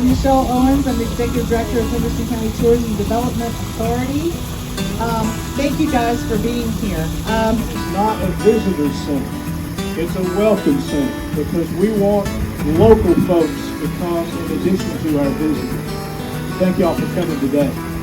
I'm Michelle Owens. I'm the Executive Director of Henderson County Tourism Development Authority. Thank you guys for being here. It's not a visitor center. It's a welcome center because we want local folks to come in addition to our visitors. Thank y'all for coming today.